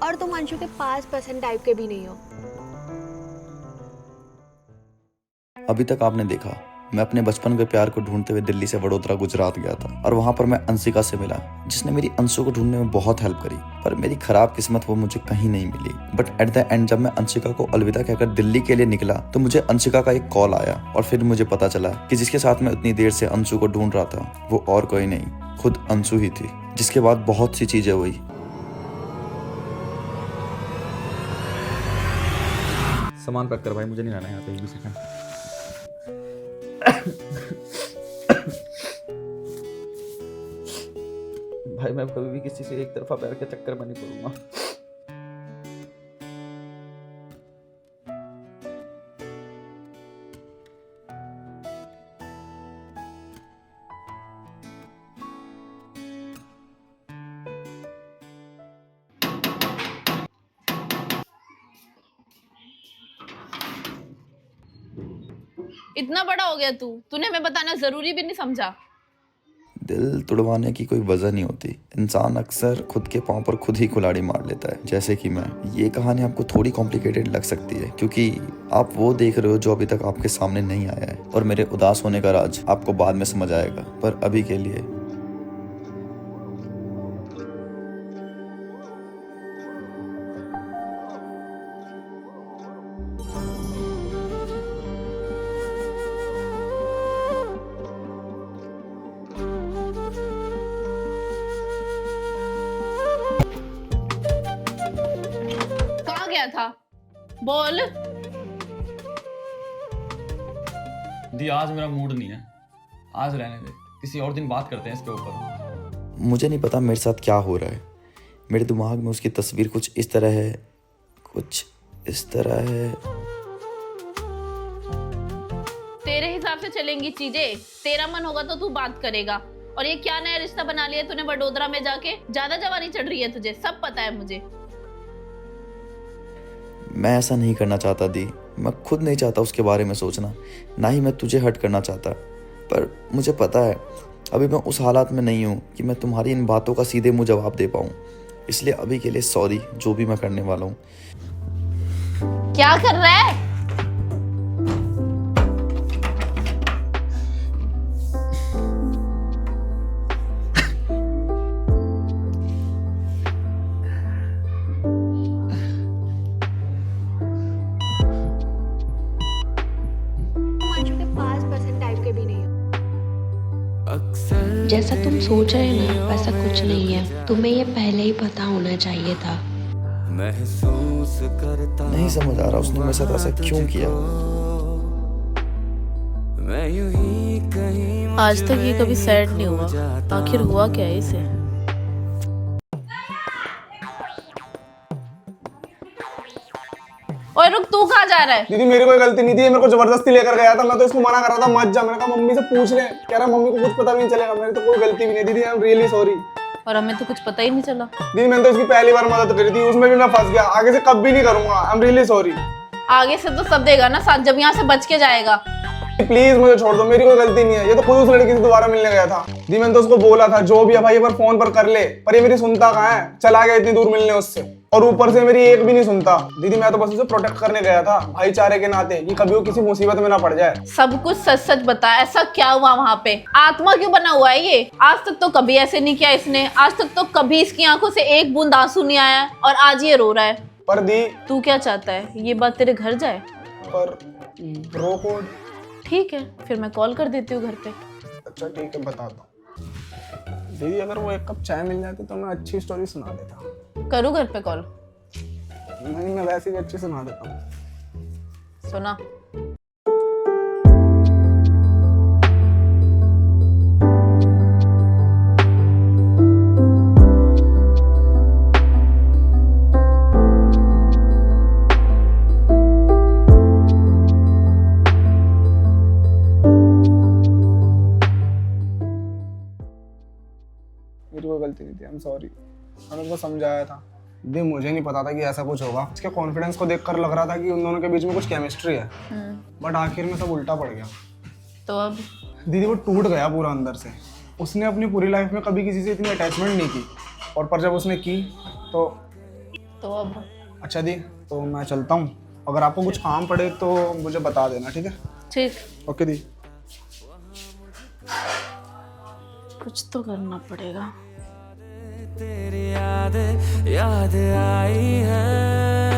और तुम अंशु के 5% टाइप के भी नहीं हो। अभी तक आपने देखा मैं अपने बचपन के प्यार को ढूंढते हुए दिल्ली से वडोदरा गुजरात गया था और वहां पर मैं अंशिका से मिला जिसने मेरी अंशु को ढूंढने में बहुत हेल्प करी। पर मेरी खराब किस्मत वो मुझे कहीं नहीं मिली। बट एट द एंड जब मैं अंशिका को अलविदा कहकर दिल्ली के लिए निकला तो मुझे अंशिका का एक कॉल आया और फिर मुझे पता चला कि जिसके साथ मैं उतनी देर से अंशु को ढूंढ रहा था वो और कोई नहीं, खुद अंशु ही थी। जिसके बाद बहुत सी चीजें हुई। सामान पैक कर भाई, मुझे नहीं रहना यहाँ पे एक भी सेकंड। भाई मैं कभी भी किसी से एक तरफा प्यार के चक्कर में नहीं पड़ूंगा। इतना बड़ा हो गया तूने हमें बताना जरूरी भी नहीं समझा। दिल तुड़वाने की कोई वजह नहीं होती। इंसान अक्सर खुद के पांव पर खुद ही कुल्हाड़ी मार लेता है, जैसे कि मैं। ये कहानी आपको थोड़ी कॉम्प्लिकेटेड लग सकती है क्योंकि आप वो देख रहे हो जो अभी तक आपके सामने नहीं आया है और मेरे उदास होने का राज आपको बाद में समझ आएगा। पर अभी के लिए कहाँ गया था बोल। दी आज मेरा मूड नहीं है, आज रहने दे, किसी और दिन बात करते हैं इसके ऊपर। मुझे नहीं पता मेरे साथ क्या हो रहा है। मेरे दिमाग में उसकी तस्वीर कुछ इस तरह है, कुछ इस तरह है। तेरे हिसाब से चलेंगी चीजें, तेरा मन होगा तो तू बात करेगा। और ये क्या नया रिश्ता बना लिया तूने वडोदरा में जाके? ज्यादा जवानी चढ़ रही है तुझे, सब पता है मुझे। मैं ऐसा नहीं करना चाहता दी। मैं खुद नहीं चाहता उसके बारे में सोचना, ना ही मैं तुझे हर्ट करना चाहता। पर मुझे पता है अभी मैं उस हालात में नहीं हूँ कि मैं तुम्हारी इन बातों का सीधे मुंह जवाब दे पाऊँ। इसलिए अभी के लिए सॉरी जो भी मैं करने वाला हूँ। क्या कर रहा है? अंशु के 5% टाइप के भी नहीं हो। जैसा तुम सोच रहे हो ना वैसा कुछ नहीं है। तुम्हें ये पहले ही पता होना चाहिए था। नहीं समझ आ रहा उसने मेरे साथ ऐसा क्यों किया। आज तक ये कभी सैड नहीं हुआ, आखिर हुआ क्या है इसे? ओए रुक, तू कहाँ जा रहा है? दीदी मेरी कोई गलती नहीं थी, मेरे को जबरदस्ती लेकर गया था। मैं तो इसको मना कर रहा था मत जा। मैंने कहा मम्मी से पूछ ले, कह रहा मम्मी को कुछ पता भी नहीं चलेगा। मेरी तो कोई गलती भी नहीं दीदी, आई एम रियली सॉरी। और हमें तो कुछ पता ही नहीं चला। दीदी मैंने तो इसकी पहली बार मदद करी थी, उसमें भी मैं फंस गया। आगे से कभी नहीं करूंगा, आई एम रियली सॉरी। आगे से तो सब देगा ना साथ, जब यहाँ से बच के जाएगा। प्लीज मुझे छोड़ दो, मेरी कोई गलती नहीं है। ये तो खुद उस लड़की से दोबारा मिलने गया था। दी मैंने तो उसको बोला था जो भी है भाई एक बार फोन पर कर ले, पर ये मेरी सुनता कहाँ है। चला गया इतनी दूर मिलने उससे, और ऊपर से मेरी एक भी नहीं सुनता। दीदी मैं तो बस उसे प्रोटेक्ट करने गया था भाईचारे के नाते, कि कभी वो किसी मुसीबत में ना पड़ जाए। सब कुछ सच सच बता, ऐसा क्या हुआ वहाँ पे? आत्मा क्यों बना हुआ है ये? आज तक तो कभी ऐसे नहीं किया इसने, आज तक तो कभी इसकी आंखों से एक बूंद आंसू नहीं आया, और आज ये रो रहा है। पर दी तू क्या चाहता है, ये बात तेरे घर जाए? पर ब्रो कोड। ठीक है, फिर मैं कॉल कर देती हूँ घर पे। अच्छा ठीक है बताता हूँ। दीदी अगर वो एक कप चाय मिल जाती तो मैं अच्छी स्टोरी सुना देता। करूँ घर पे कॉल? नहीं मैं वैसे भी अच्छी सुना देता हूँ। सुना। मेरी कोई गलती नहीं थी, आई एम सॉरी। मैंने उसको समझाया था। दे मुझे नहीं पता था कि ऐसा कुछ होगा। इसके कॉन्फिडेंस को देखकर लग रहा था कि उन दोनों के बीच में कुछ केमिस्ट्री है, बट आखिर में सब उल्टा पड़ गया। तो अब दीदी वो टूट गया पूरा अंदर से। उसने अपनी पूरी लाइफ में कभी किसी से इतनी अटैचमेंट नहीं की, और पर जब उसने की तो तो अब अच्छा दी, तो मैं चलता हूँ। अगर आपको कुछ काम पड़े तो मुझे बता देना, ठीक है? ठीक, ओके दी। कुछ तो करना पड़ेगा। तेरी याद आई है।